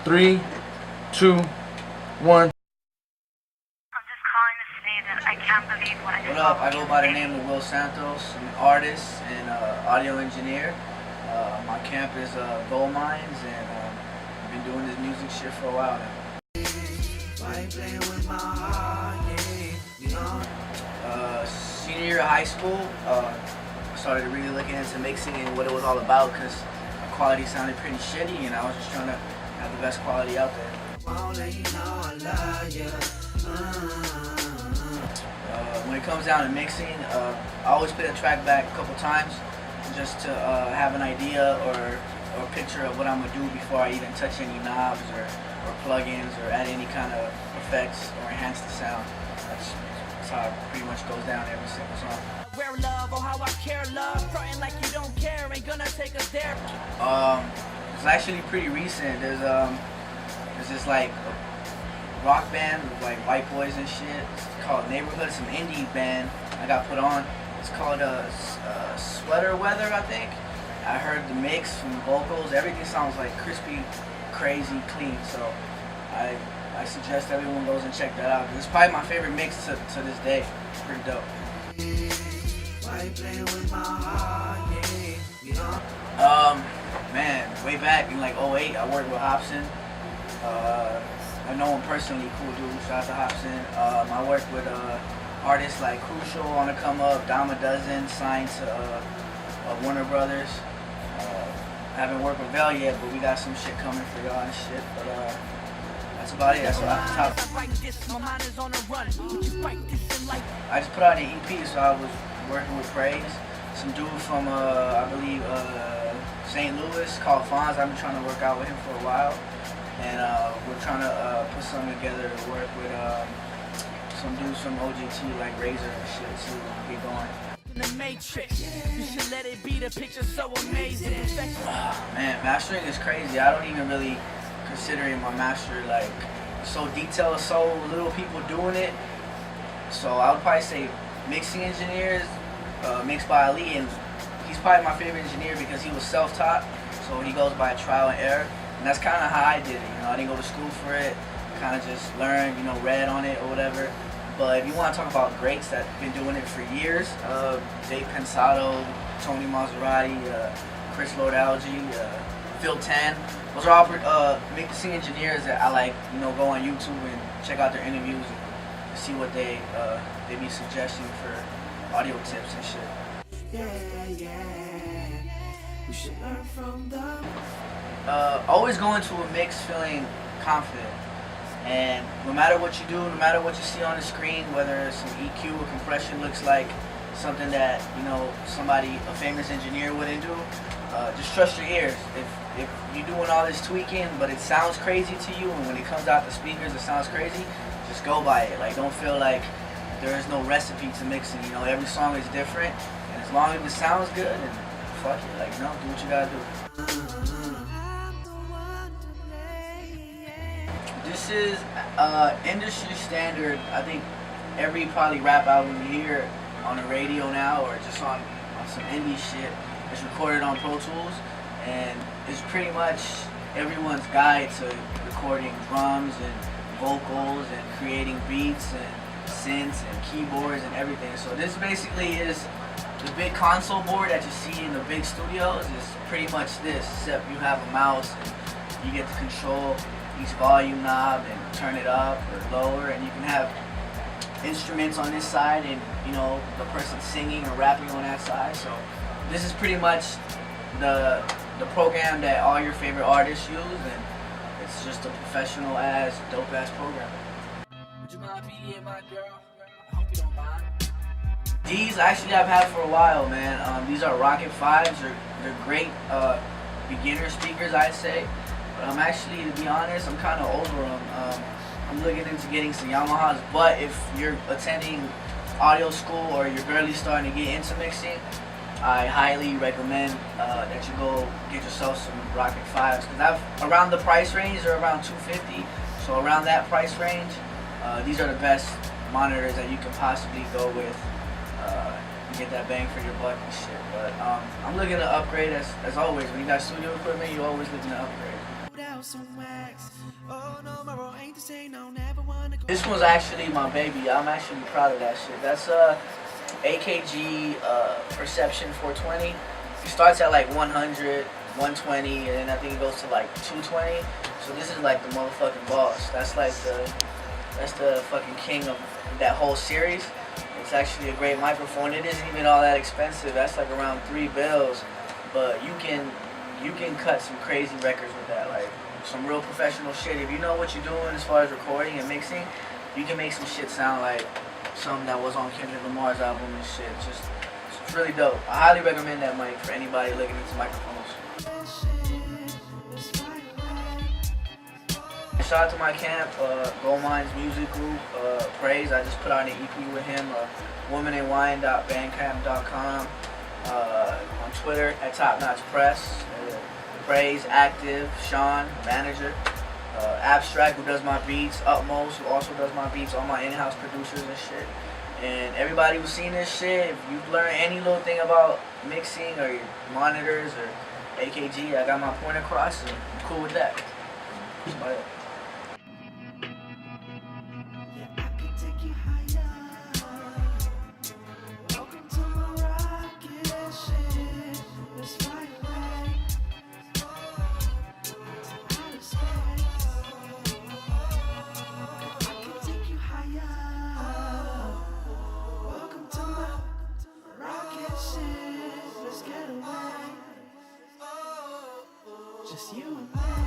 3, 2, 1. I'm just calling to say that I can't believe what I What up? I go by the name of Santos. I'm an artist and audio engineer. My camp is Gold Mines, and I've been doing this music shit for a while now. Senior year of high school, I started really looking into mixing and what it was all about, because the quality sounded pretty shitty, and I was just trying to have the best quality out there. When it comes down to mixing, I always play the track back a couple times just to have an idea or a picture of what I'm gonna do before I even touch any knobs or plugins or add any kind of effects or enhance the sound. That's how it pretty much goes down every single song. Where love or how I care love, frontin' like you don't care, ain't gonna take us there. It's actually pretty recent. There's this like rock band with like white boys and shit. It's called Neighborhood, some indie band I got put on. It's called Sweater Weather, I think. I heard the mix from the vocals. Everything sounds like crispy, crazy, clean. So I suggest everyone goes and check that out. It's probably my favorite mix to this day. It's pretty dope. Man, way back in like '08, I worked with Hobson. I know him personally, cool dude. Shout out to Hobson. I worked with artists like Crucial on the come up, Dime a Dozen, signed to Warner Brothers. I haven't worked with Vel yet, but we got some shit coming for y'all and shit. But that's about it. That's what I top. I just put out an EP, so I was working with Praise. Some dude from I believe St. Louis called Fonz. I've been trying to work out with him for a while, and we're trying to put something together to work with some dudes from OGT like Razor and shit, so we can get going. The Matrix, you should let it be, the picture so amazing. Man, mastering is crazy. I don't even really consider my master like so detailed, so little people doing it. So I would probably say mixing engineers, mixed by Ali, and he's probably my favorite engineer because he was self-taught, so he goes by trial and error, and that's kind of how I did it. You know, I didn't go to school for it, kind of just learned, you know, read on it or whatever. But if you want to talk about greats that have been doing it for years, Dave Pensado, Tony Maserati, Chris Lord Algie, Phil Tan, those are all mixing engineers that I like, you know, go on YouTube and check out their interviews and see what they be suggesting for audio tips and shit. We should learn from them. Always go into a mix feeling confident. And no matter what you do, no matter what you see on the screen, whether some EQ or compression looks like something that, you know, a famous engineer wouldn't do, just trust your ears. If you're doing all this tweaking, but it sounds crazy to you, and when it comes out the speakers it sounds crazy, just go by it. Like, don't feel like there is no recipe to mixing. You know, every song is different, and as long as it sounds good, and fuck it, like, you know, do what you gotta do. This is industry standard. I think every probably rap album you hear on the radio now or just on some indie shit is recorded on Pro Tools, and it's pretty much everyone's guide to recording drums and vocals and creating beats and synths and keyboards and everything. So this basically is the big console board that you see in the big studios. Is pretty much this, except you have a mouse and you get to control each volume knob and turn it up or lower, and you can have instruments on this side and, you know, the person singing or rapping on that side. So this is pretty much the program that all your favorite artists use, and it's just a professional ass, dope ass program. Would you mind being my girl? I hope you don't mind. These actually I've had for a while, man. These are Rocket 5s. They're great beginner speakers, I'd say. I'm actually, to be honest, I'm kind of over them. I'm looking into getting some Yamahas, but if you're attending audio school or you're barely starting to get into mixing, I highly recommend that you go get yourself some Rocket 5s, because around the price range, they're around $250, so around that price range, these are the best monitors that you can possibly go with. You get that bang for your buck and shit. But I'm looking to upgrade as always. When you got studio equipment, you're always looking to upgrade. This one's actually my baby. I'm actually proud of that shit. That's AKG Perception 420. It starts at like 100, 120, and then I think it goes to like 220. So this is like the motherfucking boss. That's the fucking king of that whole series. It's actually a great microphone. It isn't even all that expensive. That's like around $3, but you can cut some crazy records with that, like some real professional shit. If you know what you're doing as far as recording and mixing, you can make some shit sound like something that was on Kendrick Lamar's album and shit. It's really dope. I highly recommend that mic for anybody looking into microphones. Shout out to my camp, Gold Mines Music Group, Praise. I just put out an EP with him, womanandwine.bandcamp.com, on Twitter at Top Notch Press, Praise, Active, Sean, manager, Abstract, who does my beats, Utmost, who also does my beats, all my in-house producers and shit. And everybody who's seen this shit, if you've learned any little thing about mixing or your monitors or AKG, I got my point across and I'm cool with that. That's about it. Just you and me.